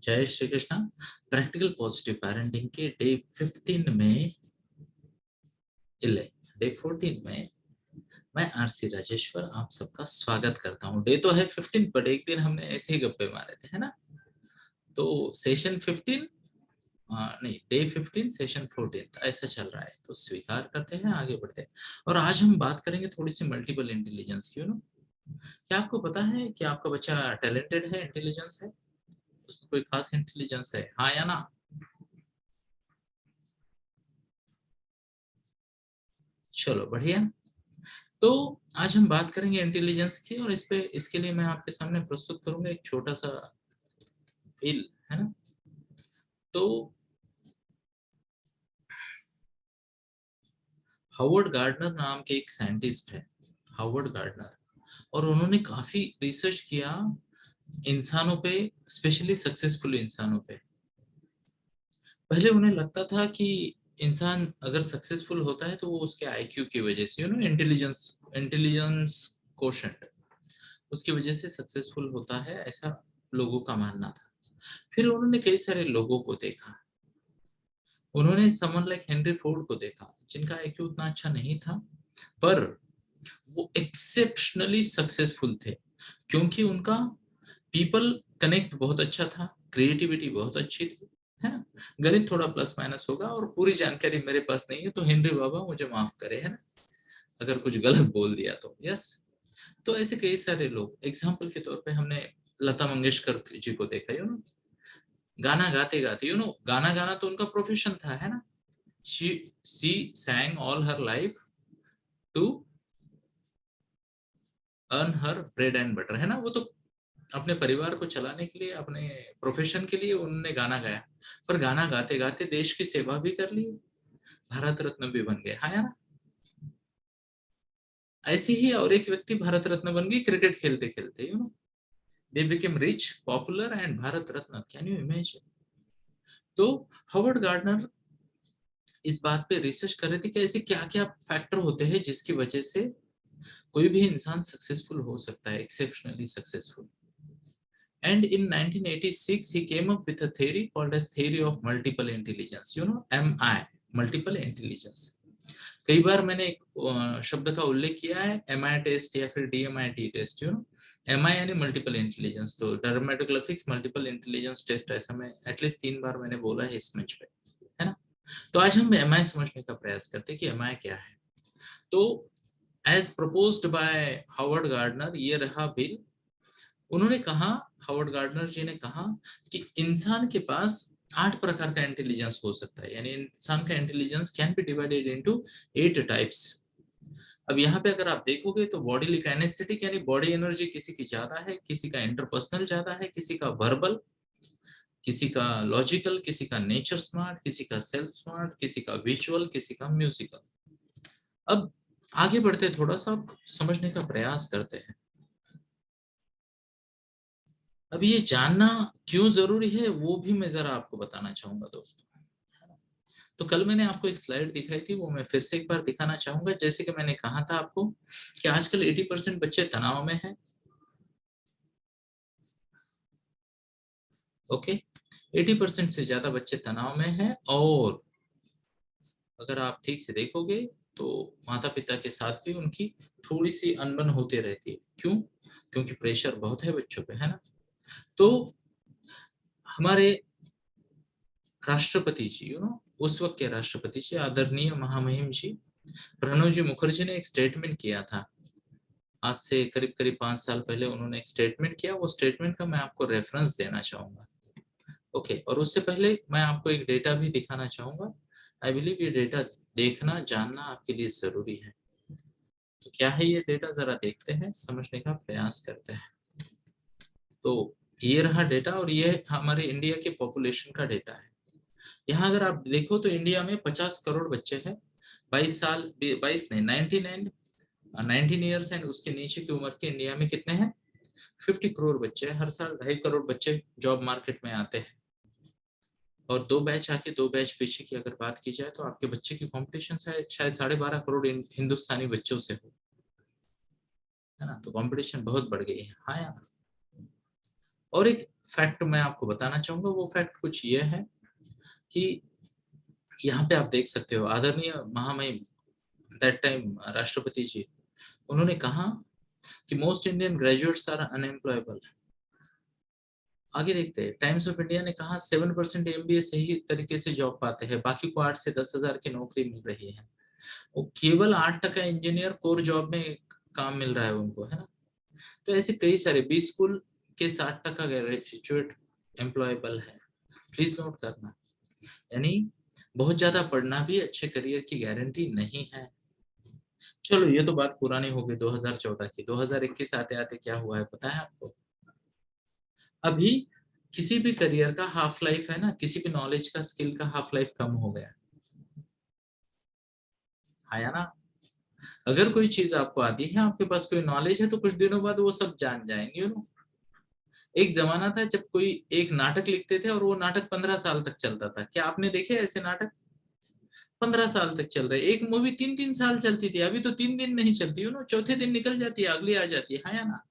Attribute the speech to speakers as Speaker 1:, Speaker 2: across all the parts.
Speaker 1: जय Shri Krishna. Practical positive parenting के day 15 में 14 में मैं आरसी राजेश्वर आप सबका स्वागत करता हूँ। डे तो है 15 बट एक दिन हमने ऐसे ही गप्पे मारे थे, है ना। तो सेशन 15 नहीं, डे 15 सेशन 14 ऐसा चल रहा है, तो स्वीकार करते हैं, आगे बढ़ते हैं। और आज हम बात करेंगे थोड़ी सी मल्टीपल इंटेलिजेंस की। क्या आपको पता है कि आपका बच्चा टैलेंटेड है, इंटेलिजेंस है, उसको कोई खास इंटेलिजेंस है, हाँ या ना? चलो बढ़िया। तो आज हम बात करेंगे इंटेलिजेंस की, और इसके लिए मैं आपके सामने प्रस्तुत करूंगा एक छोटा सा बिल, है ना। तो हावर्ड गार्डनर नाम के एक साइंटिस्ट है, हावर्ड गार्डनर, और उन्होंने काफी रिसर्च किया इंसानों पे, स्पेशली सक्सेसफुल इंसानों पे। पहले उन्हें लगता था कि इंसान अगर सक्सेसफुल होता है तो वो उसके आईक्यू की वजह से, इंटेलिजेंस इंटेलिजेंस कोशेंट, उसकी वजह से सक्सेसफुल होता है, ऐसा लोगों का मानना था। फिर उन्होंने कई सारे लोगों को देखा। उन्होंने समवन लाइक हेनरी फोर्ड को देखा, जिनका आईक्यू उतना अच्छा नहीं था, पर वो एक्सेप्शनली सक्सेसफुल थे, क्योंकि उनका पीपल कनेक्ट बहुत अच्छा था, क्रिएटिविटी बहुत अच्छी थी, है ना। गणित थोड़ा प्लस माइनस होगा, और पूरी जानकारी मेरे पास नहीं है, तो हेनरी बाबा मुझे माफ करे, है ना, अगर कुछ गलत बोल दिया तो। यस। तो ऐसे कई सारे लोग, एग्जाम्पल के तौर पे हमने लता मंगेशकर जी को देखा, गाना गाते गाते, गाना गाना तो उनका प्रोफेशन था, है ना। She see sang all her life to earn her bread and butter, है ना। वो तो अपने परिवार को चलाने के लिए, अपने प्रोफेशन के लिए उन्होंने गाना गाया, पर गाना गाते गाते देश की सेवा भी कर ली, भारत रत्न भी बन गए, हाँ यार। ऐसे ही और एक व्यक्ति भारत रत्न बन गई क्रिकेट खेलते खेलते, they became rich, popular and Bharat Ratna, can you imagine. तो हावर्ड गार्डनर इस बात पे रिसर्च कर रहे थे कि ऐसे क्या क्या फैक्टर होते हैं जिसकी वजह से कोई भी इंसान सक्सेसफुल हो सकता है, exceptionally successful. And in 1986 he came up with a theory called as theory of multiple intelligence, MI, multiple intelligence। कई बार मैंने एक शब्द का उल्लेख किया है, MI टेस्ट या फिर DMIT टेस्ट, MI यानी मल्टीपल इंटेलिजेंस, तो डर्मेटोग्राफिक्स मल्टीपल इंटेलिजेंस टेस्ट, ऐसा मैं एटलीस्ट 3 बार मैंने बोला है इस मंच पे, है ना। तो आज हम MI समझने का प्रयास करते हैं कि MI क्या है। तो as proposed by Howard Gardner, ये रहा बिल। उन्होंने कहा, हावर्ड गार्डनर जी ने कहा कि इंसान के पास 8 प्रकार का इंटेलिजेंस हो सकता है, यानी इंसान का intelligence can be divided into 8 types. अब यहाँ पे अगर आप देखोगे तो बॉडी काइनेस्थेटिक यानी बॉडी एनर्जी किसी की ज्यादा है, किसी का इंटरपर्सनल ज्यादा है, किसी का वर्बल, किसी का लॉजिकल, किसी का नेचर स्मार्ट, किसी का सेल्फ स्मार्ट, किसी का विजुअल, किसी का म्यूजिकल। अब आगे बढ़ते थोड़ा सा समझने का प्रयास करते हैं। अब ये जानना क्यों जरूरी है वो भी मैं जरा आपको बताना चाहूंगा दोस्तों। तो कल मैंने आपको एक स्लाइड दिखाई थी, वो मैं फिर से एक बार दिखाना चाहूंगा। जैसे कि मैंने कहा था आपको कि आजकल 80% बच्चे तनाव में हैं। ओके, 80% से ज्यादा बच्चे तनाव में हैं, और अगर आप ठीक से देखोगे तो माता पिता के साथ भी उनकी थोड़ी सी अनबन होती रहती है। क्यों? क्योंकि प्रेशर बहुत है बच्चों पे, है ना। तो हमारे राष्ट्रपति जी, उस वक्त के राष्ट्रपति जी, आदरणीय महामहिम जी प्रणब जी मुखर्जी ने एक स्टेटमेंट किया था। आज से करीब करीब 5 साल पहले उन्होंने एक स्टेटमेंट किया, वो स्टेटमेंट का मैं आपको रेफरेंस देना चाहूंगा। ओके, और उससे पहले मैं आपको एक डेटा भी दिखाना चाहूंगा। आई बिलीव ये डेटा देखना जानना आपके लिए जरूरी है। तो क्या है ये डेटा, जरा देखते हैं, समझने का प्रयास करते हैं। तो ये रहा डेटा, और ये हमारे इंडिया के पॉपुलेशन का डेटा है। यहाँ अगर आप देखो तो इंडिया में 50 करोड़ बच्चे हैं, 22 साल, 22 नहीं, 19 ईयर्स एंड उसके नीचे की उम्र के इंडिया में कितने हैं? 50 करोड़ बच्चे हैं। हर साल 2.5 करोड़ बच्चे जॉब मार्केट में आते हैं, और 2 बैच आके 2 बैच पीछे की अगर बात की जाए तो आपके बच्चे की कंपटीशन शायद 12.5 करोड़ हिंदुस्तानी बच्चों से हो, है ना। तो कंपटीशन बहुत बढ़ गई है, हाँ यार। और एक फैक्ट मैं आपको बताना चाहूंगा। वो फैक्ट कुछ ये है कि यहाँ पे आप देख सकते हो, आदरणीय महामहिम दैट टाइम राष्ट्रपति जी, उन्होंने कहा कि most Indian graduates are unemployable. आगे देखते हैं, टाइम्स ऑफ इंडिया ने कहा 7% एमबीए सही तरीके से जॉब पाते हैं, बाकी को 8 से 10 हजार की नौकरी मिल रही है। और केवल 8% इंजीनियर कोर जॉब में काम मिल रहा है उनको, है ना। तो ऐसे कई सारे 20 स्कूल के 60% ग्रेजुएट एम्प्लॉयबल है। प्लीज नोट करना। यानी बहुत ज्यादा पढ़ना भी अच्छे करियर की गारंटी नहीं है। चलो ये तो बात पुरानी हो गई 2014 की। 2021 आते आते क्या हुआ है पता है आपको? अभी किसी भी करियर का हाफ लाइफ है ना, किसी भी नॉलेज का, स्किल का हाफ लाइफ कम हो गया। आया ना। अगर कोई चीज आपको आती है, आपके पास कोई नॉलेज है, तो कुछ दिनों बाद वो सब जान जाएंगे, यू नो। एक जमाना था जब कोई एक नाटक लिखते थे और वो नाटक 15 साल तक चलता था। क्या आपने देखे ऐसे नाटक? 15 साल तक चल रहे। एक मूवी 3-3 साल चलती थी, अभी तो 3 दिन नहीं चलती, यू नो, चौथे दिन निकल जाती है, अगली आ जाती है। हाँ या ना।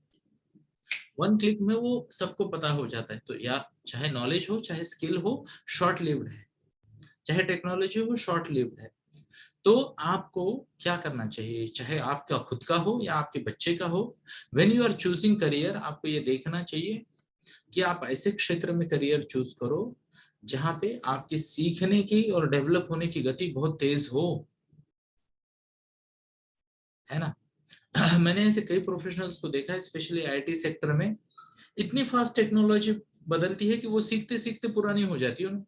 Speaker 1: वन क्लिक में वो सबको पता हो जाता है। तो या चाहे नॉलेज हो, चाहे स्किल हो, शॉर्ट लिव्ड है। चाहे टेक्नोलॉजी हो, शॉर्ट लिव्ड है। तो आपको क्या करना चाहिए, चाहे आपका खुद का हो या आपके बच्चे का हो, when you are choosing career, आपको ये देखना चाहिए कि आप ऐसे क्षेत्र में करियर चूज करो जहां पे आपकी सीखने की और डेवलप होने की गति बहुत तेज हो, है ना। मैंने ऐसे कई प्रोफेशनल्स को देखा है, स्पेशली आईटी सेक्टर में। इतनी फास्ट टेक्नोलॉजी बदलती है कि वो सीखते सीखते पुरानी हो जाती है उन्हें।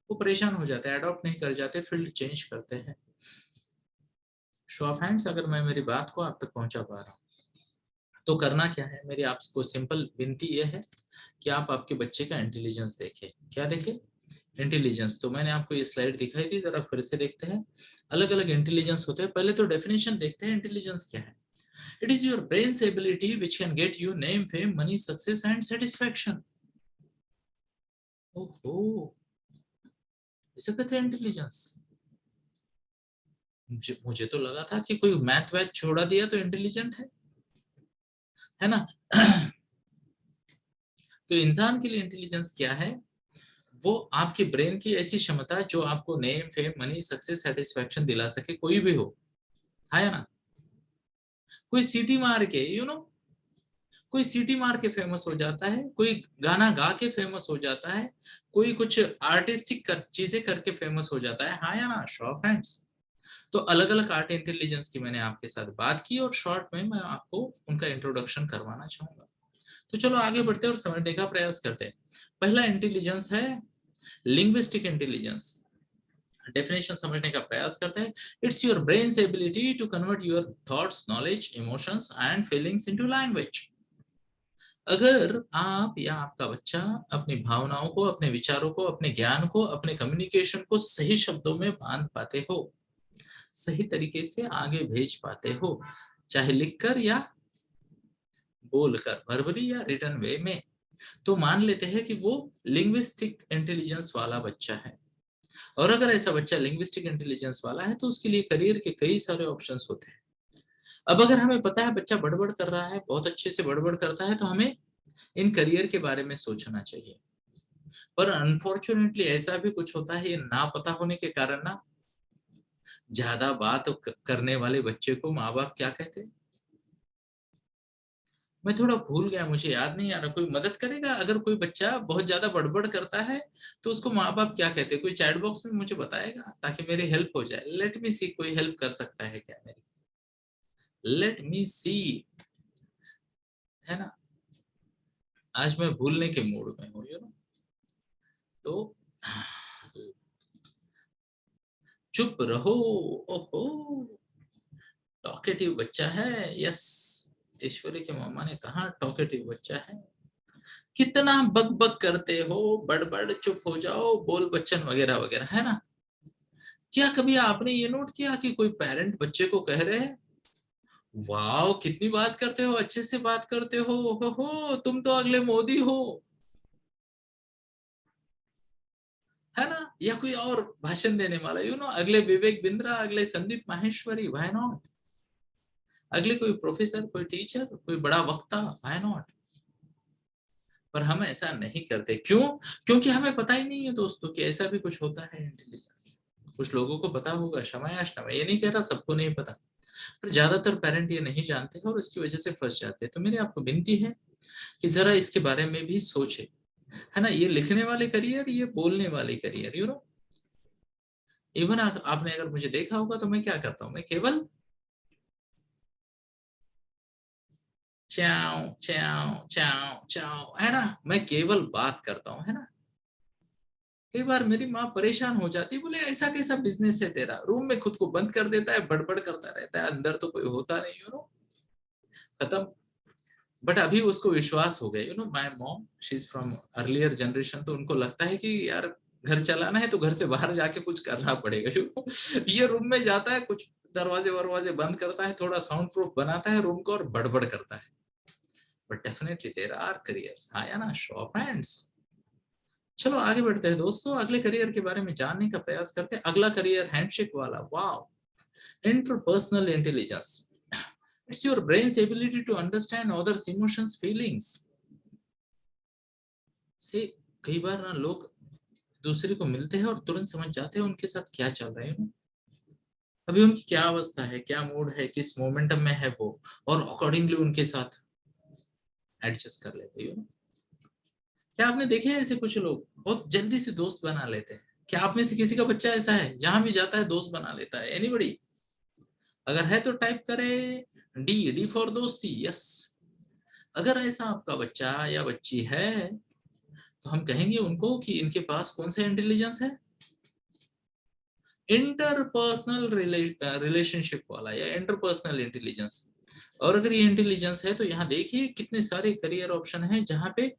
Speaker 1: वो परेशान हो जाते हैं, अडॉप्ट नहीं कर जाते, फील्ड चेंज करते हैं। शो ऑफ हैंड्स अगर मैं मेरी बात को आप तक पहुंचा पा रहा हूँ। तो करना क्या है, मेरी आपको सिंपल विनती ये है कि आप आपके बच्चे का इंटेलिजेंस देखें। क्या देखें? इंटेलिजेंस। तो मैंने आपको ये स्लाइड दिखाई थी, जरा फिर से देखते हैं। अलग अलग इंटेलिजेंस होते हैं। पहले तो डेफिनेशन देखते हैं इंटेलिजेंस क्या है। It is your brain's ability which can get you name, fame, money, success and satisfaction. ओहो, इसे कहते हैं इंटेलिजेंस। मुझे तो लगा था कि कोई मैथ वैथ छोड़ा दिया तो इंटेलिजेंट है ना। तो इंसान के लिए इंटेलिजेंस क्या है? वो आपके ब्रेन की ऐसी क्षमता जो आपको name, fame, money, success, satisfaction दिला सके, कोई भी हो। है ना। कोई सीटी मार के, यू नो, कोई सीटी मार के फेमस हो जाता है, कोई गाना गा के फेमस हो जाता है, कोई कुछ आर्टिस्टिक चीजें करके फेमस हो जाता है। हाँ या ना, शो ऑफ हैंड्स। तो अलग अलग आर्ट इंटेलिजेंस की मैंने आपके साथ बात की और शॉर्ट में मैं आपको उनका इंट्रोडक्शन करवाना चाहूंगा। तो चलो आगे बढ़ते हैं और समझने का प्रयास करते हैं। पहला इंटेलिजेंस है लिंग्विस्टिक इंटेलिजेंस। डेफिनेशन समझने का प्रयास करते हैं। It's your brain's ability to convert your thoughts, knowledge, emotions and feelings into language. अगर आप या आपका बच्चा अपनी भावनाओं को, अपने विचारों को, अपने ज्ञान को, अपने कम्युनिकेशन को सही शब्दों में बांध पाते हो, सही तरीके से आगे भेज पाते हो, चाहे लिखकर या बोलकर, वर्बली या रिटन वे में, तो मान लेते हैं कि वो लिंग्विस्टिक इंटेलिजेंस वाला बच्चा है। और अगर ऐसा बच्चा लिंग्विस्टिक इंटेलिजेंस वाला है तो उसके लिए करियर के कई सारे ऑप्शंस होते हैं। अब अगर हमें पता है बच्चा बड़बड़ कर रहा है, बहुत अच्छे से बड़बड़ करता है, तो हमें इन करियर के बारे में सोचना चाहिए। पर अनफॉर्चुनेटली ऐसा भी कुछ होता है, ये ना पता होने के कारण ना, ज्यादा बात करने वाले बच्चे को माँ बाप क्या कहते हैं? मैं थोड़ा भूल गया, मुझे याद नहीं आ रहा। कोई मदद करेगा? अगर कोई बच्चा बहुत ज्यादा बड़बड़ करता है तो उसको माँ बाप क्या कहते हैं? कोई चैट बॉक्स में मुझे बताएगा ताकि मेरी हेल्प हो जाए। लेट मी सी, कोई हेल्प कर सकता है क्या मेरी? लेट मी सी, है ना। आज मैं भूलने के मूड में हूँ, यू नो। तो चुप रहो। ओहो, टॉकेटिव बच्चा है। यस, ईश्वरी के मामा ने कहा टॉकेटिव बच्चा है। कितना बक बक करते हो, बड़बड़, चुप हो जाओ, बोल बच्चन वगैरह वगैरह, है ना। क्या कभी आपने ये नोट किया कि कोई पेरेंट बच्चे को कह रहे हैं, वाह कितनी बात करते हो, अच्छे से बात करते हो तुम तो अगले मोदी हो, है ना। या कोई और भाषण देने वाला, यू नो, अगले विवेक बिंद्रा, अगले संदीप माहेश्वरी, व्हाई नॉट। अगले कोई प्रोफेसर, कोई टीचर, कोई बड़ा वक्ता, व्हाई नॉट। पर हम ऐसा नहीं करते। क्यों? क्योंकि हमें पता ही नहीं है दोस्तों कि ऐसा भी कुछ होता है इंटेलिजेंस। कुछ लोगों को पता होगा, क्षमा ये नहीं कह रहा सबको नहीं पता, पर ज्यादातर पेरेंट ये नहीं जानते और उसकी वजह से फंस जाते हैं। तो मेरी आपको विनती है कि जरा इसके बारे में भी सोचे, है ना। ये लिखने वाले करियर, ये बोलने वाले करियर, इवन आपने अगर मुझे देखा होगा तो मैं क्या करता हूँ, मैं केवल चाओ चाओ चाओ चाओ, है ना, मैं केवल बात करता हूँ, है ना। कई बार मेरी माँ परेशान हो जाती है, बोले ऐसा कैसा बिजनेस है तेरा, रूम में खुद को बंद कर देता है, बड़बड़ करता रहता है, अंदर तो कोई होता नहीं, खत्म। बट अभी उसको विश्वास हो गया, my mom she is from earlier generation, तो उनको लगता है कि यार घर चलाना है तो घर से बाहर जाके कुछ करना पड़ेगा, ये रूम में जाता है, कुछ दरवाजे वरवाजे बंद करता है, थोड़ा साउंड प्रूफ बनाता है रूम को और बड़बड़ करता है। But definitely there are careers, हाँ या ना, शो ऑफ हैंड्स। चलो आगे बढ़ते हैं दोस्तों, अगले करियर के बारे में जानने का प्रयास करते हैं। अगला करियर हैंडशेक वाला, wow, interpersonal intelligence. It's your brain's ability to understand others emotions feelings. से कई बार ना लोग दूसरे को मिलते हैं और तुरंत समझ जाते हैं उनके साथ क्या चल रहा है, अभी उनकी क्या अवस्था है, क्या मूड है, किस मोमेंटम में है वो, और अकॉर्डिंगली उनके साथ एडजस्ट कर लेते हैं। क्या आपने देखे हैं ऐसे कुछ लोग बहुत जल्दी से दोस्त बना लेते हैं? क्या आप में से किसी का बच्चा ऐसा है जहां भी जाता है दोस्त बना लेता है? एनीबडी? अगर है तो टाइप करे डी, डी फॉर दोस्ती, यस। अगर ऐसा आपका बच्चा या बच्ची है तो हम कहेंगे उनको कि इनके पास कौन सा इंटेलिजेंस है, इंटरपर्सनल रिलेशनशिप वाला या इंटरपर्सनल इंटेलिजेंस। और अगर ये इंटेलिजेंस है तो यहाँ देखिए कितने सारे करियर ऑप्शन हैं जहाँ पे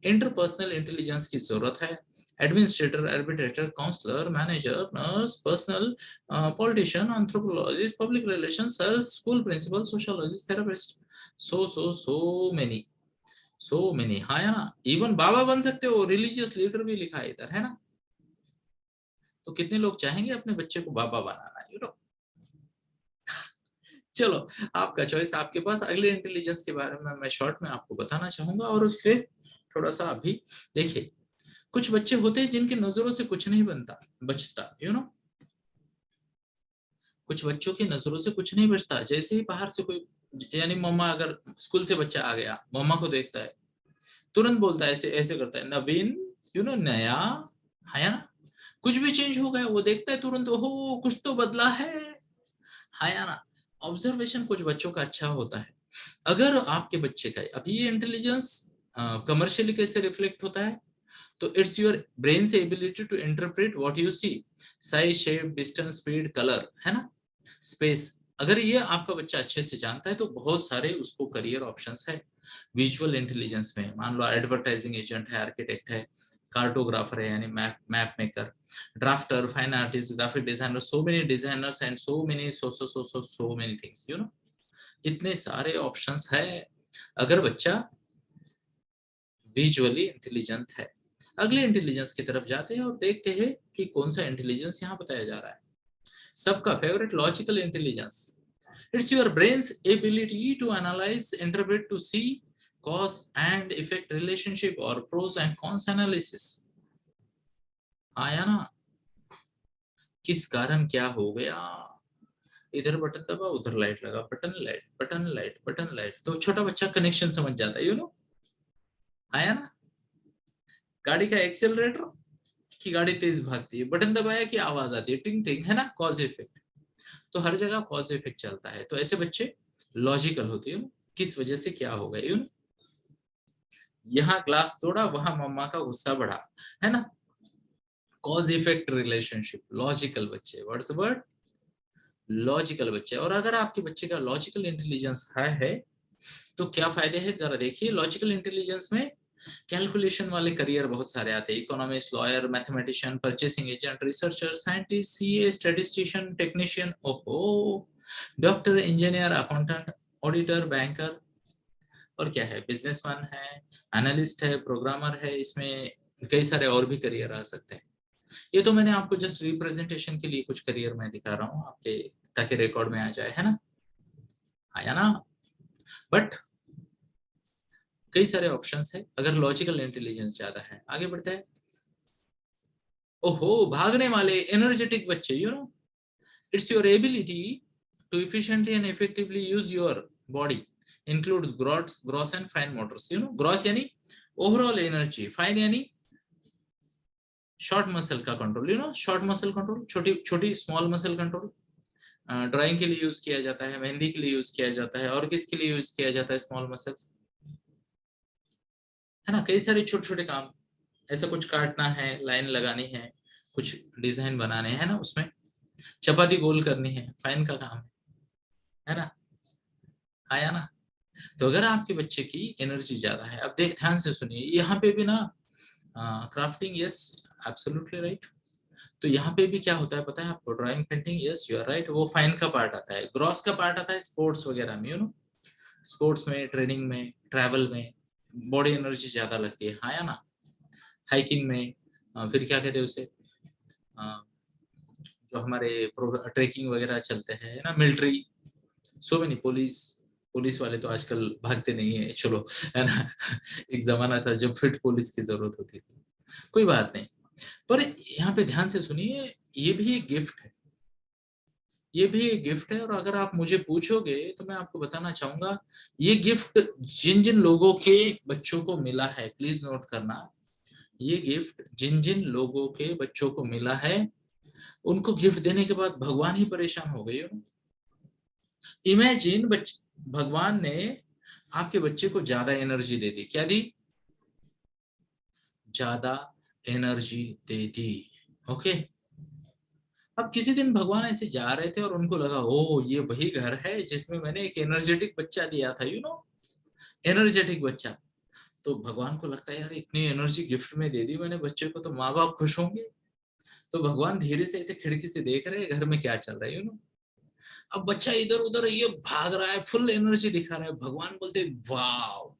Speaker 1: इंटरपर्सनल इंटेलिजेंस की जरूरत है। Administrator, arbitrator, counsellor, manager, nurse, personal politician, anthropologist, public relation, sales, school principal, sociologist, therapist, so many, हाँ या ना। इवन बाबा बन सकते हो, रिलीजियस लीडर भी लिखा है इधर, है ना। तो कितने लोग चाहेंगे अपने बच्चे को बाबा बनाना, चलो आपका चॉइस, आपके पास। अगले इंटेलिजेंस के बारे में मैं शॉर्ट में आपको बताना चाहूंगा और उससे थोड़ा सा अभी देखिए। कुछ बच्चे होते हैं जिनकी नजरों से कुछ नहीं बनता बचता, कुछ बच्चों की नजरों से कुछ नहीं बचता। जैसे ही बाहर से कोई, यानी मम्मा, अगर स्कूल से बच्चा आ गया, मम्मा को देखता है, तुरंत बोलता है, ऐसे ऐसे करता है, नवीन, नया, है ना। कुछ भी चेंज हो गया वो देखता है तुरंत, ओहो कुछ तो बदला है या ना। ऑब्जर्वेशन कुछ बच्चों का अच्छा होता है। अगर आपके बच्चे का अभी ये इंटेलिजेंस कमर्शियली कैसे रिफ्लेक्ट होता है, तो इट्स योर ब्रेन से ability to interpret what you see, size, shape, distance, speed, colour, है ना, स्पेस। अगर ये आपका बच्चा अच्छे से जानता है तो बहुत सारे उसको करियर ऑप्शंस है। विजुअल इंटेलिजेंस में मान लो एडवर्टाइजिंग एजेंट है, आर्किटेक्ट है, कार्टोग्राफर है यानी map map maker, drafter, fine artist, graphic designer, so many designers and so many so many things, इतने सारे ऑप्शंस है अगर बच्चा विजुअली इंटेलिजेंट है। अगले इंटेलिजेंस की तरफ जाते हैं और देखते हैं कि कौन सा इंटेलिजेंस यहाँ बताया जा रहा है। सबका favourite, logical intelligence. It's your brain's ability to analyse, interpret, to see cause and effect relationship और प्रोस एंड कॉन्स एनालिसिस। आया ना, किस कारण क्या हो गया, इधर बटन दबा, उधर लाइट लगा, button light, button light, button light, तो छोटा बच्चा कनेक्शन समझ जाता है, आया ना। गाड़ी का एक्सेलरेटर की गाड़ी तेज भागती है, बटन दबाया कि आवाज आती है, टिंग टिंग, है ना, कॉज इफेक्ट। तो हर जगह कॉज इफेक्ट चलता है। तो ऐसे बच्चे लॉजिकल होते हैं, किस वजह से क्या हो गया, यहाँ ग्लास तोड़ा, वहां मम्मा का गुस्सा बढ़ा, है ना। कॉज इफेक्ट रिलेशनशिप, लॉजिकल बच्चे, व्हाट्स द वर्ड, लॉजिकल बच्चे। और अगर आपके बच्चे का लॉजिकल इंटेलिजेंस है तो क्या फायदे हैं जरा देखिए। लॉजिकल इंटेलिजेंस में कैलकुलेशन वाले करियर बहुत सारे आते हैं, economist, lawyer, mathematician, purchasing agent, researcher, scientist, CA, statistician, technician, ओहो, doctor, engineer, accountant, auditor, banker, और क्या है, बिजनेसमैन है, एनालिस्ट है, प्रोग्रामर है, इसमें कई सारे और भी करियर आ सकते हैं। ये तो मैंने आपको जस्ट रिप्रेजेंटेशन के लिए कुछ करियर मैं दिखा रहा हूँ आपके, ताकि रिकॉर्ड में आ जाए, है ना, आया ना। बट कई सारे ऑप्शंस है अगर लॉजिकल इंटेलिजेंस ज्यादा है। आगे बढ़ते हैं। ओहो, भागने वाले एनर्जेटिक बच्चे, you know, it's your ability to efficiently and effectively use your body, includes gross and fine motors, you know, gross यानी ओवरऑल एनर्जी, फाइन यानी शॉर्ट मसल का control, you know, short muscle control, छोटी छोटी small muscle control. Drawing के लिए use किया जाता है, मेहंदी के लिए यूज किया जाता है, और किसके लिए यूज किया जाता है स्मॉल मसल्स, है ना, कई सारे छोटे छोटे काम। ऐसा कुछ काटना है, लाइन लगानी है, कुछ डिजाइन बनाने हैं ना, उसमें चपाती गोल करनी है, फाइन का काम है ना, आया ना। तो अगर आपके बच्चे की एनर्जी ज्यादा है, अब देख ध्यान से सुनिए, यहाँ पे भी ना क्राफ्टिंग, यस, एब्सोल्युटली राइट। तो यहाँ पे भी क्या होता है पता है आपको, drawing, painting, yes you are right, वो फाइन का पार्ट आता है, ग्रॉस का पार्ट आता है स्पोर्ट्स वगैरह में, यू नो, स्पोर्ट्स में, ट्रेनिंग में, ट्रैवल में बॉडी एनर्जी ज्यादा लगती है, हाँ या ना। हाइकिंग में, फिर क्या कहते हैं उसे, जो हमारे ट्रेकिंग वगैरह चलते हैं ना, military, so many, police, police वाले तो आजकल भागते नहीं है, चलो, है ना। एक जमाना था जब फिट पुलिस की जरूरत होती थी, कोई बात नहीं। पर यहाँ पे ध्यान से सुनिए, ये भी एक गिफ्ट है, ये भी एक गिफ्ट है, और अगर आप मुझे पूछोगे तो मैं आपको बताना चाहूंगा, ये गिफ्ट जिन जिन लोगों के बच्चों को मिला है, प्लीज नोट करना, ये गिफ्ट जिन जिन लोगों के बच्चों को मिला है, उनको गिफ्ट देने के बाद भगवान ही परेशान हो गए। इमेजिन भगवान ने आपके बच्चे को ज्यादा एनर्जी दे दी, क्या दी, ज्यादा एनर्जी दे दी, ओके। अब किसी दिन भगवान ऐसे जा रहे थे और उनको लगा, ओ ये वही घर है जिसमें मैंने एक एनर्जेटिक बच्चा दिया था, यू नो, एनर्जेटिक बच्चा। तो भगवान को लगता है यार इतनी एनर्जी गिफ्ट में दे दी मैंने बच्चे को, तो माँ बाप खुश होंगे। तो भगवान धीरे से ऐसे खिड़की से देख रहे हैं घर में क्या चल रहा है, यू नो। अब बच्चा इधर उधर ये भाग रहा है, फुल एनर्जी दिखा रहा है, भगवान बोलते वाह,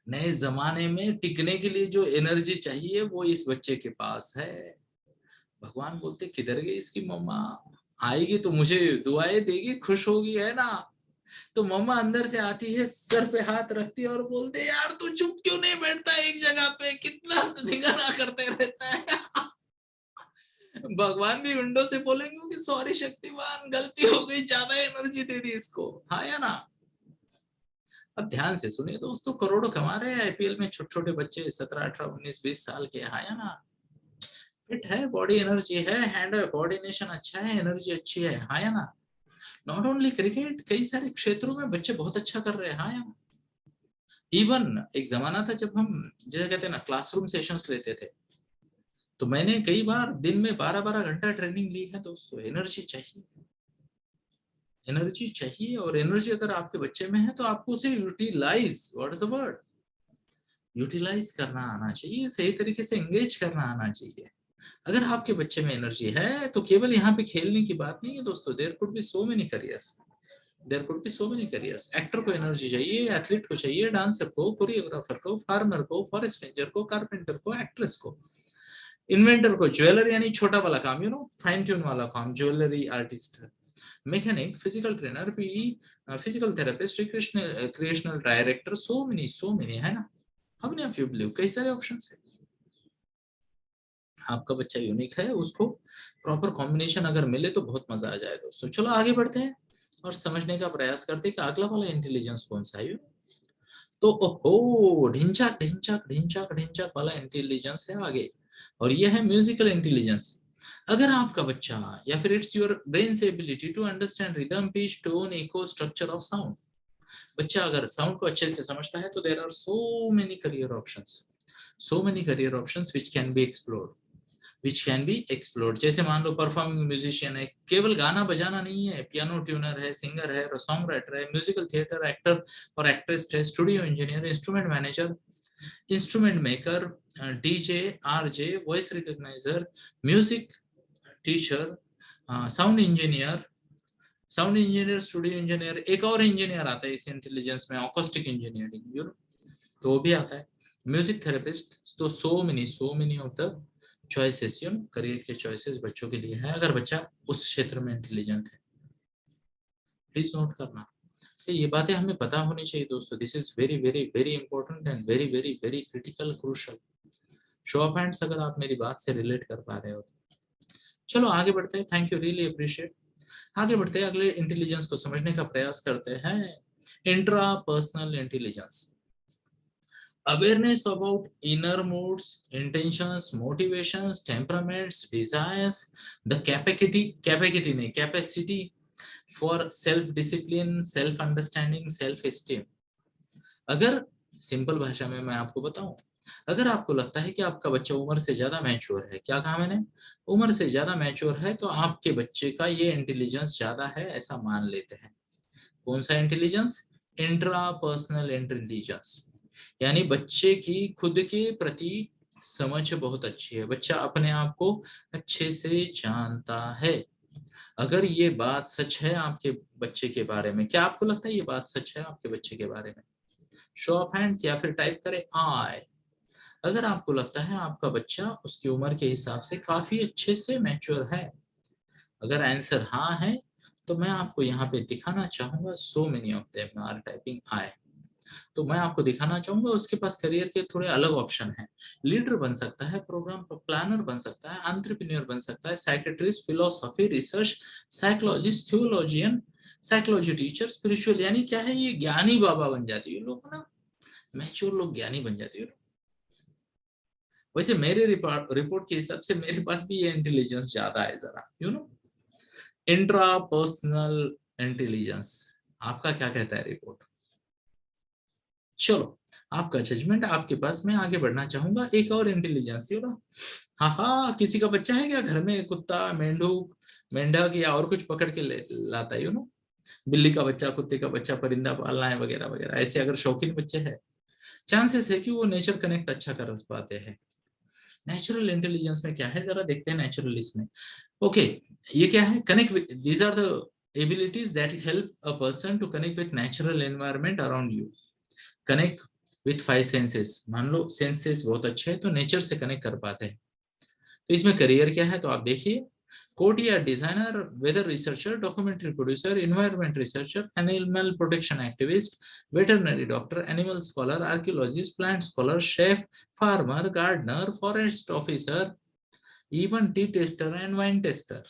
Speaker 1: नए जमाने में टिकने के लिए जो एनर्जी चाहिए वो इस बच्चे के पास है। भगवान बोलते किधर गई इसकी मम्मा, आएगी तो मुझे दुआएं देगी, खुश होगी, है ना। तो मम्मा अंदर से आती है, सर पे हाथ रखती है और बोलते यार तू चुप क्यों नहीं बैठता एक जगह पे, कितना निगराना करते रहता है। भगवान भी विंडो से बोलेंगे कि सॉरी शक्तिमान, गलती हो गई, ज्यादा एनर्जी दे दी इसको, हाँ या ना। अब ध्यान से सुनिए दोस्तों, करोड़ों कमा रहे हैं आईपीएल में छोटे छोटे बच्चे, 17, 18, 19, 20 साल के, हाँ या ना। फिट है, बॉडी एनर्जी है, हैंड कोऑर्डिनेशन अच्छा है, एनर्जी अच्छी है, हाँ या ना। नॉट ओनली क्रिकेट, कई सारे क्षेत्रों में बच्चे बहुत अच्छा कर रहे हैं, हाँ या ना। इवन एक जमाना था जब हम, जैसे कहते हैं ना, क्लासरूम सेशंस लेते थे, तो मैंने कई बार दिन में 12-12 घंटा ट्रेनिंग ली है दोस्तों। एनर्जी चाहिए, एनर्जी चाहिए, और एनर्जी अगर आपके बच्चे में है तो आपको उसे utilise, what is the word, utilise करना आना चाहिए, सही तरीके से एंगेज करना आना चाहिए। अगर आपके बच्चे में एनर्जी है तो केवल यहाँ पे खेलने की बात नहीं है दोस्तों, there could be so many careers, there could be so many careers. Actor को एनर्जी चाहिए, एथलीट को चाहिए, डांसर को, कोरियोग्राफर को, फार्मर को, फॉरेस्ट रेंजर को, कारपेंटर को, एक्ट्रेस को, इन्वेंटर को, ज्वेलर यानी छोटा वाला काम, यू नो, फाइन ट्यून वाला काम, jewellery artist, mechanic, physical trainer, PE, physical therapist, recreational director, so many, है ना। How many of you believe, कई सारे ऑप्शंस है। आपका बच्चा यूनिक है, उसको प्रॉपर कॉम्बिनेशन अगर मिले तो बहुत मजा आ जाए दोस्तों। चलो आगे बढ़ते हैं और समझने का प्रयास करते हैं कि अगला वाला इंटेलिजेंस कौन सा है। तो ओहो, ढिंचाक ढिंचाक ढिंचाक ढिंचाक वाला इंटेलिजेंस है आगे, और यह है म्यूजिकल इंटेलिजेंस। अगर आपका बच्चा, या फिर it's your brain ability to understand rhythm, pitch, tone, echo, structure of sound. बच्चा अगर साउंड को अच्छे से समझता है तो there are so many career options, so many career options which can be explored, which can be explored. जैसे मान लो परफॉर्मिंग म्यूजिशियन है, केवल गाना बजाना नहीं है, पियानो ट्यूनर है, सिंगर है, सॉन्ग राइटर है, म्यूजिकल थिएटर एक्टर और एक्ट्रेस है, studio engineer, instrument manager, instrument maker, DJ, RJ, voice recogniser, music teacher, sound engineer, sound engineer, studio engineer, एक और इंजीनियर आता है इस इंटेलिजेंस में, अकॉस्टिक इंजीनियरिंग, तो वो भी आता है, म्यूजिक थेरेपिस्ट। तो सो many of the choices, you know, career के चॉइसेस बच्चों के लिए है, अगर बच्चा उस क्षेत्र में इंटेलिजेंट है। प्लीज नोट करना, से ये बातें हमें पता होनी चाहिए दोस्तों. This is very very very important and very very very critical crucial. Show off hands अगर आप मेरी बात से रिलेट कर पा रहे हो. चलो आगे बढ़ते हैं. Thank you, really appreciate. आगे बढ़ते हैं, अगले इंटेलिजेंस को समझने का प्रयास करते हैं. Intra personal intelligence. Awareness about inner moods, intentions, motivations, temperaments, desires, the capacity for self discipline, self understanding, self esteem. अगर सिंपल भाषा में मैं आपको बताऊं, अगर आपको लगता है कि आपका बच्चा उम्र से ज्यादा मैच्योर है, क्या कहा मैंने, उम्र से ज्यादा मैच्योर है, तो आपके बच्चे का ये इंटेलिजेंस ज्यादा है ऐसा मान लेते हैं. कौन सा इंटेलिजेंस? Intra personal intelligence. यानी बच्चे की खुद के प्रति समझ बहुत अच्छी है, बच्चा अपने आप को अच्छे से जानता है. अगर ये बात सच है आपके बच्चे के बारे में, क्या आपको लगता है ये बात सच है आपके बच्चे के बारे में? शो ऑफ हैंड्स या फिर टाइप करें आई. अगर आपको लगता है आपका बच्चा उसकी उम्र के हिसाब से काफी अच्छे से मैच्योर है, अगर आंसर हाँ है, तो मैं आपको यहाँ पे दिखाना चाहूंगा, so many of them are typing I. तो मैं आपको दिखाना चाहूंगा उसके पास करियर के थोड़े अलग ऑप्शन हैं. लीडर बन सकता है, प्रोग्राम प्लानर बन सकता है, एंटरप्रेन्योर बन सकता है, psychiatrist, philosophy, research, psychologist, theologian, psychology teacher, spiritual. यानी क्या है, ये ज्ञानी बाबा बन जाती है लोग ना, मैच्योर लोग ज्ञानी बन जाते हैं. वैसे मेरे रिपोर्ट के हिसाब से मेरे पास भी ये इंटेलिजेंस ज्यादा है जरा, इंट्रा पर्सनल इंटेलिजेंस. आपका क्या कहता है रिपोर्ट? चलो, आपका जजमेंट आपके पास. मैं आगे बढ़ना चाहूंगा. एक और इंटेलिजेंस, हाँ हाँ, किसी का बच्चा है क्या घर में कुत्ता, मेंढक, मेंढक या और कुछ पकड़ के लाता है, बिल्ली का बच्चा, कुत्ते का बच्चा, परिंदा पालना है वगैरह वगैरह, ऐसे अगर शौकीन बच्चे हैं, चांसेस है कि वो नेचर कनेक्ट अच्छा कर पाते हैं. नेचुरल इंटेलिजेंस में क्या है, जरा देखते हैं नेचुरलिस्ट में. ओके, ये क्या है? Connect, these are the abilities that help a person to connect with natural environment around you. Connect with 5 senses. मान लो सेंसेस बहुत अच्छे हैं तो नेचर से कनेक्ट कर पाते हैं. तो इसमें करियर क्या है, तो आप देखिए, couturier designer, weather researcher, documentary producer, environment researcher, animal protection activist, veterinary doctor, animal scholar, archaeologist, plant scholar, chef, farmer, gardener, forest officer, even tea taster and wine taster,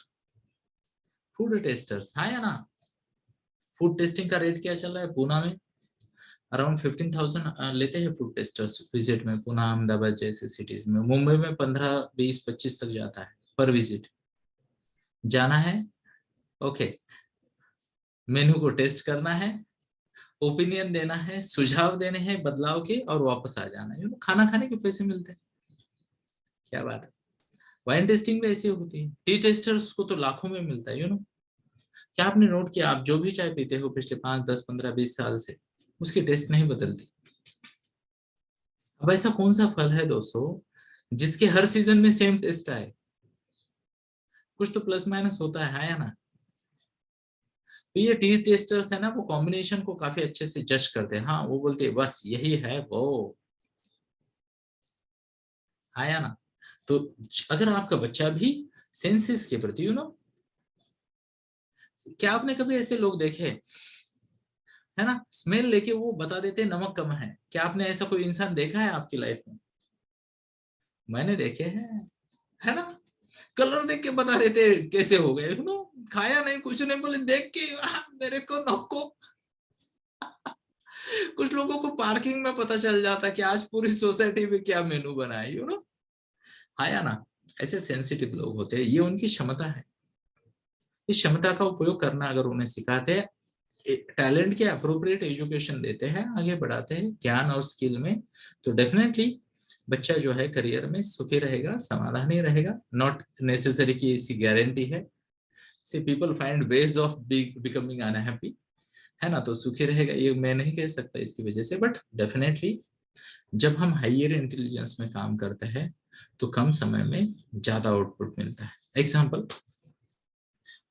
Speaker 1: food tasters. हाँ या ना? Food testing का rate क्या चल रहा है पूना में? Around 15,000 लेते हैं फूड टेस्टर्स विजिट में, पुणे, अहमदाबाद जैसे सिटीज में. मुंबई में 15, 20, 25 तक जाता है पर विजिट. जाना है, ओके, मेनू को टेस्ट करना है, ओपिनियन देना है, सुझाव देने हैं बदलाव के, और वापस आ जाना है. खाना खाने के पैसे मिलते हैं. क्या बात है. वाइन टेस्टिंग भी ऐसी होती है. टी टेस्टर्स को तो लाखों में मिलता है. क्या आपने नोट किया, आप जो भी चाय पीते हो पिछले 5, 10, 15, 20 साल से, उसकी टेस्ट नहीं बदलती. अब ऐसा कौन सा फल है दोस्तों जिसके हर सीजन में सेम टेस्ट आए? कुछ तो प्लस माइनस होता है या ना? तो ये टी टेस्टर्स है ना, वो कॉम्बिनेशन को काफी अच्छे से जज करते हैं. हाँ, वो बोलते हैं बस यही है वो, हाँ या ना? तो अगर आपका बच्चा भी सेंसेस के प्रति, क्या आपने कभी ऐसे लोग देखे, है ना, स्मेल लेके वो बता देते हैं नमक कम है? क्या आपने ऐसा कोई इंसान देखा है आपकी लाइफ में? मैंने देखे हैं, है ना. कलर देख के बता देते कैसे हो गए, खाया नहीं, कुछ नहीं, बोले देख के मेरे को नको. कुछ लोगों को पार्किंग में पता चल जाता है कि आज पूरी सोसाइटी में क्या मेनू बना है, हाँ या ना? ऐसे सेंसिटिव लोग होते हैं, ये उनकी क्षमता है. इस क्षमता का उपयोग करना अगर उन्हें सिखाते हैं, टैलेंट के अप्रोप्रिएट एजुकेशन देते हैं, आगे बढ़ाते हैं ज्ञान और स्किल में, तो डेफिनेटली बच्चा जो है करियर में सुखी रहेगा, समाधानी रहेगा. नॉट नेसेसरी की इसकी गारंटी है. See people find ways of becoming unhappy, है ना, तो सुखी रहेगा ये मैं नहीं कह सकता इसकी वजह से. बट डेफिनेटली जब हम हाइयर इंटेलिजेंस में काम करते हैं तो कम समय में ज्यादा आउटपुट मिलता है. एग्जाम्पल,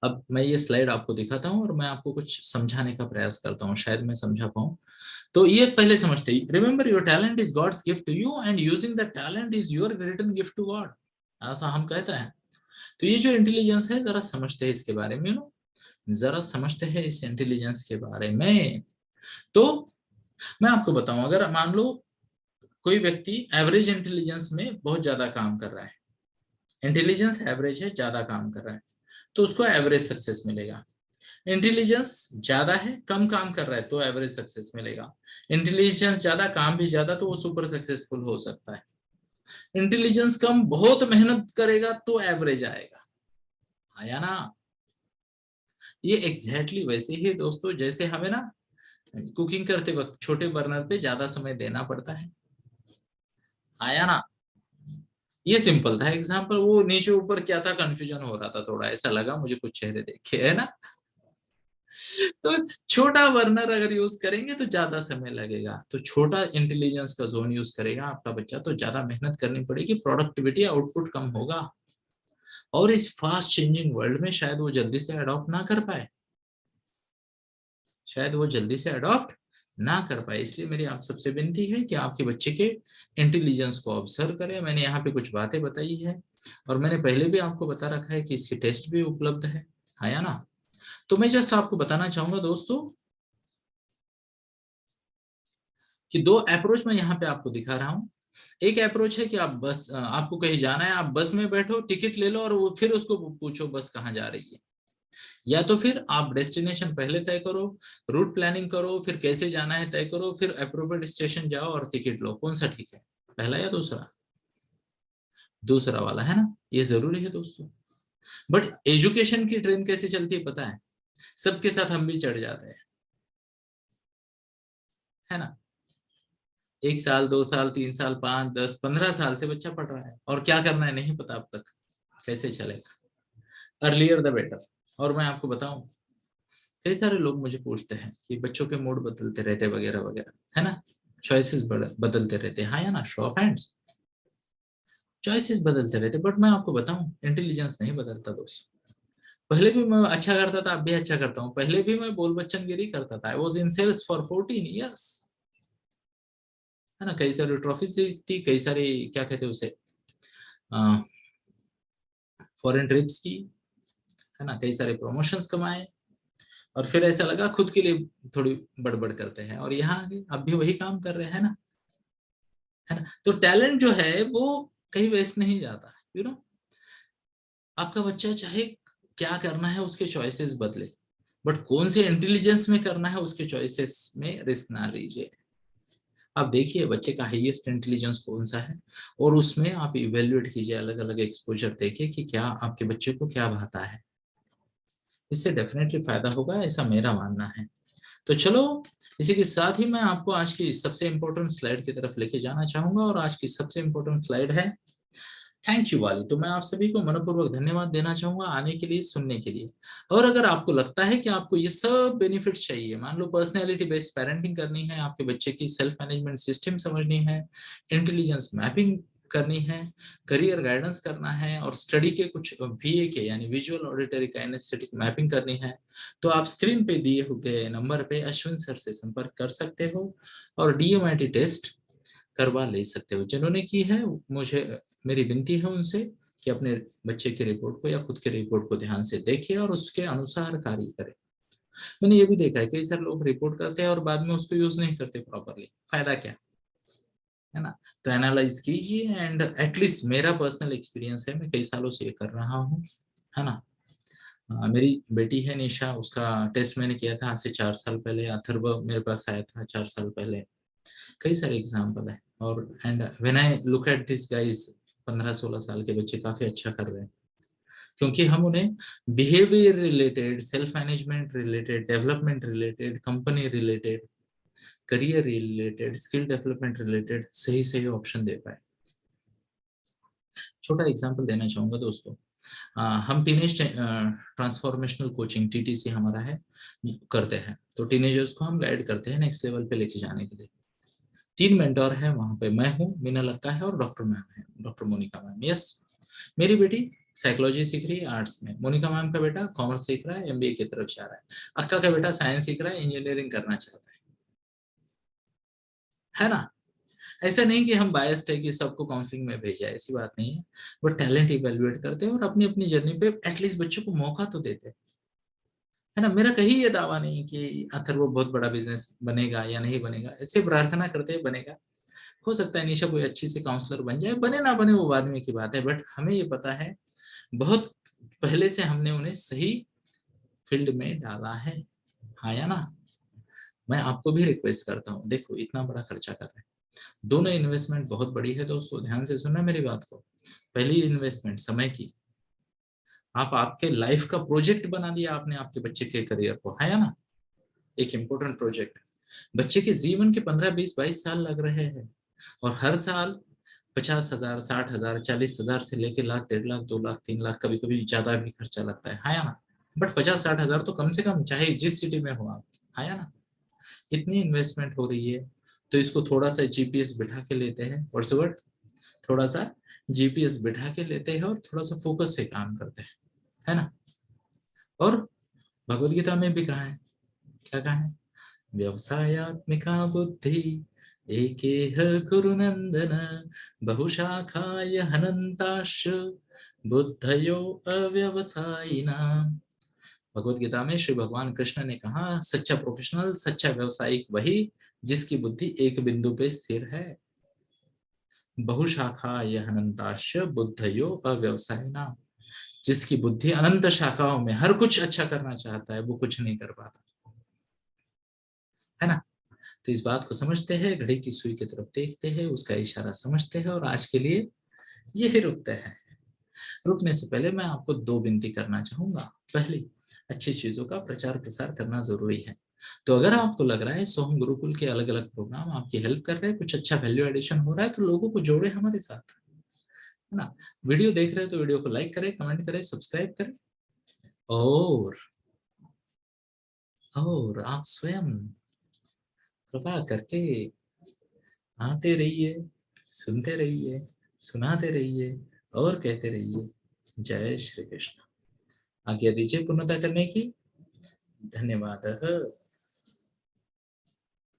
Speaker 1: अब मैं ये स्लाइड आपको दिखाता हूँ और मैं आपको कुछ समझाने का प्रयास करता हूँ, शायद मैं समझा पाऊँ. तो ये पहले समझते ही, remember your talent is God's gift to you and using the talent is your return gift to God, ऐसा हम कहते हैं. तो ये जो इंटेलिजेंस है जरा समझते हैं इसके बारे में. जरा समझते हैं इस इंटेलिजेंस के बारे में। तो मैं आपको बताऊं, अगर मान लो कोई व्यक्ति एवरेज इंटेलिजेंस में बहुत ज्यादा काम कर रहा है, इंटेलिजेंस एवरेज है, ज्यादा काम कर रहा है, तो उसको एवरेज सक्सेस मिलेगा। इंटेलिजेंस ज्यादा है, कम काम कर रहा है, तो एवरेज सक्सेस मिलेगा। इंटेलिजेंस ज्यादा, काम भी ज्यादा, तो वो सुपर सक्सेसफुल हो सकता है। इंटेलिजेंस कम, बहुत मेहनत करेगा तो एवरेज आएगा। आया ना? ये एग्जैक्टली वैसे ही दोस्तों, जैसे हमें ना कुकिंग करते वक्त छोटे बर्नर पे ज्यादा समय देना पड़ता है। आया ना? ये सिंपल था एग्जाम्पल, वो नीचे ऊपर क्या था, कंफ्यूजन हो रहा था थोड़ा, ऐसा लगा मुझे कुछ चेहरे देखे, है ना? तो छोटा बर्नर अगर यूज करेंगे तो ज्यादा समय लगेगा, तो छोटा इंटेलिजेंस का जोन यूज करेगा आपका बच्चा, तो ज्यादा मेहनत करनी पड़ेगी, प्रोडक्टिविटी आउटपुट कम होगा, और इस फास्ट चेंजिंग वर्ल्ड में शायद वो जल्दी से अडॉप्ट ना कर पाए, शायद वो जल्दी से अडॉप्ट ना कर पाए। इसलिए मेरी आप सबसे विनती है कि आपके बच्चे के इंटेलिजेंस को ऑब्जर्व करें। मैंने यहाँ पे कुछ बातें बताई है, और मैंने पहले भी आपको बता रखा है कि इसके टेस्ट भी उपलब्ध है या ना? तो मैं जस्ट आपको बताना चाहूंगा दोस्तों कि दो अप्रोच मैं यहाँ पे आपको दिखा रहा हूँ। एक अप्रोच है कि आप बस, आपको कहीं जाना है, आप बस में बैठो, टिकट ले लो, और वो फिर उसको पूछो बस कहाँ जा रही है। या तो फिर आप डेस्टिनेशन पहले तय करो, रूट प्लानिंग करो, फिर कैसे जाना है तय करो, फिर अप्रोप्रिएट स्टेशन जाओ और टिकट लो। कौन सा ठीक है, पहला या दूसरा? दूसरा वाला, है ना? ये जरूरी है दोस्तों। बट एजुकेशन की ट्रेन कैसे चलती है पता है? सबके साथ हम भी चढ़ जाते हैं, है ना? 1 साल, 2 साल, 3 साल, 5, 10, 15 साल से बच्चा पढ़ रहा है, और क्या करना है नहीं पता अब तक, कैसे चलेगा? Earlier the better. और मैं आपको बताऊं, कई सारे लोग मुझे पूछते हैं कि बच्चों के मूड बदलते रहते वगैरह वगैरह, है ना? चॉइसेस बदलते रहते हैं, हाँ या ना? Show off hands. चॉइसेस बदलते रहते, बट मैं आपको बताऊं, इंटेलिजेंस नहीं बदलता दोस्त। पहले भी मैं अच्छा करता था, अब भी अच्छा करता हूँ, पहले भी मैं बोल बच्चन गिरी करता था, I was in sales for 14 years, है ना? कई सारी ट्रॉफी थी, कई सारी, क्या कहते हैं उसे, फॉरेन ट्रिप्स की, है ना? कई सारे प्रमोशंस कमाए, और फिर ऐसा लगा खुद के लिए थोड़ी बड़बड़ करते हैं, और यहाँ आगे अब भी वही काम कर रहे हैं ना, है ना? तो टैलेंट जो है वो कहीं वेस्ट नहीं जाता, आपका बच्चा चाहे क्या करना है उसके चॉइसेस बदले, बट कौन से इंटेलिजेंस में करना है उसके चॉइसेस में रिस्क ना लीजिए। आप देखिए बच्चे का हाईएस्ट इंटेलिजेंस कौन सा है, और उसमें आप इवेल्युएट कीजिए, अलग अलग एक्सपोजर देखिए कि क्या आपके बच्चे को क्या भाता है। इससे डेफिनेटली फायदा होगा, ऐसा मेरा मानना है। तो चलो, इसी के साथ ही मैं आपको आज की सबसे इंपॉर्टेंट स्लाइड की तरफ लेके जाना चाहूंगा, और आज की सबसे इंपॉर्टेंट स्लाइड है थैंक यू वाली। तो मैं आप सभी को मनपूर्वक धन्यवाद देना चाहूंगा आने के लिए, सुनने के लिए। और अगर आपको लगता है कि आपको ये सब बेनिफिट्स चाहिए, मान लो पर्सनैलिटी बेस्ड पेरेंटिंग करनी है, आपके बच्चे की सेल्फ मैनेजमेंट सिस्टम समझनी है, इंटेलिजेंस मैपिंग करनी है, करियर गाइडेंस करना है, और स्टडी के कुछ वीए के यानी विजुअल ऑडिटरी काइनेस्थेटिक मैपिंग करनी है, तो आप स्क्रीन पे दिए हुए नंबर पे अश्विन सर से संपर्क कर सकते हो, और डीएमआईटी टेस्ट करवा ले सकते हो। जिन्होंने की है, मुझे मेरी विनती है उनसे कि अपने बच्चे की रिपोर्ट को या खुद के रिपोर्ट को ध्यान से देखें और उसके अनुसार कार्य करें। मैंने ये भी देखा है कई सारे लोग रिपोर्ट करते हैं और बाद में उसको यूज नहीं करते प्रॉपरली, फायदा क्या, है ना? तो एनालाइज कीजिए, एंड एटलीस्ट मेरा पर्सनल एक्सपीरियंस है, मैं कई सालों से ये कर रहा हूँ, है ना? मेरी बेटी है निशा, उसका टेस्ट मैंने किया था आज से 4 साल पहले, अथर्व मेरे पास आया था 4 साल पहले, कई सारे एग्जाम्पल है। और and when I look at this guys, 15-16 साल के बच्चे काफी अच्छा कर रहे हैं, क्योंकि हम उन्हें behaviour related, self management related, development related, company related, career related, skill development related सही सही ऑप्शन दे पाए। छोटा एग्जांपल देना चाहूंगा दोस्तों, हम टीनेज ट्रांसफॉर्मेशनल कोचिंग टीटीसी हमारा है, करते हैं, तो टीनेजर्स को हम गाइड करते हैं नेक्स्ट लेवल पे लेके जाने के लिए। 3 मेंटोर है वहां पे, मैं हूँ, मीना लक्का है, और डॉक्टर मैम है, डॉक्टर मोनिका मैम। यस, मेरी बेटी साइकोलॉजी सीख रही है आर्ट्स में, मोनिका मैम का बेटा कॉमर्स सीख रहा है, एमबीए की तरफ जा रहा है, अक्का का बेटा साइंस सीख रहा है, इंजीनियरिंग करना चाहता है ना? ऐसा नहीं कि हम बायस्ड है कि सबको काउंसलिंग में भेजा है, ऐसी बात नहीं है। वो टैलेंट इवेल्युएट करते हैं और अपनी अपनी जर्नी पे एटलीस्ट बच्चों को मौका तो देते हैं। है ना। मेरा कहीं ये दावा नहीं कि अथर्व बहुत बड़ा बिजनेस बनेगा या नहीं बनेगा, ऐसे प्रार्थना करते हैं बनेगा। हो सकता है निशा कोई अच्छी से काउंसलर बन जाए, बने ना बने वो बाद में की बात है, बट हमें ये पता है बहुत पहले से हमने उन्हें सही फील्ड में डाला है, हाँ या ना। मैं आपको भी रिक्वेस्ट करता हूँ, देखो इतना बड़ा खर्चा कर रहे हैं, दोनों इन्वेस्टमेंट बहुत बड़ी है दोस्तों, ध्यान से सुनना मेरी बात को। पहली इन्वेस्टमेंट समय की, आप आपके लाइफ का प्रोजेक्ट बना दिया आपने आपके बच्चे के करियर को, है या ना। एक इम्पोर्टेंट प्रोजेक्ट, बच्चे के जीवन के 15 20 22 साल लग रहे हैं, और हर साल 50,000 60,000 40,000 से लेके लाख 1.5 लाख 2 लाख 3 लाख, कभी कभी ज्यादा भी खर्चा लगता है या ना। बट 50 60 हजार तो कम से कम, चाहे जिस सिटी में हो आप, है या ना। इतनी इन्वेस्टमेंट हो रही है, तो इसको थोड़ा सा जीपीएस बिठा के लेते हैं, वर्ड थोड़ा सा जीपीएस बिठा के लेते हैं और थोड़ा सा फोकस से काम करते हैं, है ना। और भगवत गीता में भी कहा है, क्या कहा है, व्यवसायात्मिका बुद्धि एकेह गुरुनंदन बहुशाखाय हनन्ताश्च बुद्धयो अव्यवसायिना। भगवत गीता में श्री भगवान कृष्ण ने कहा, सच्चा प्रोफेशनल, सच्चा व्यवसायिक वही जिसकी बुद्धि एक बिंदु पे स्थिर है। बहुशाखाय हनन्ताश्च बुद्धयो अव्यवसायिना, जिसकी बुद्धि अनंत शाखाओं में हर कुछ अच्छा करना चाहता है, वो कुछ नहीं कर पाता, है ना। तो इस बात को समझते हैं, घड़ी की सुई की तरफ देखते हैं, उसका इशारा समझते हैं, और आज के लिए यही रुकते हैं। रुकने से पहले मैं आपको दो विनती करना चाहूंगा। पहली, अच्छी चीजों का प्रचार प्रसार करना जरूरी है, तो अगर आपको लग रहा है सोहम गुरुकुल के अलग अलग प्रोग्राम आपकी हेल्प कर रहे हैं, कुछ अच्छा वैल्यू एडिशन हो रहा है, तो लोगों को जोड़े हमारे साथ, है ना। वीडियो देख रहे हैं तो वीडियो को लाइक करें, कमेंट करें, सब्सक्राइब करें, और आप स्वयं कृपा करके आते रहिए, सुनते रहिए, सुनाते रहिए, और कहते रहिए जय श्री कृष्ण। आज्ञा दीजिए पूर्णता करने की। धन्यवाद।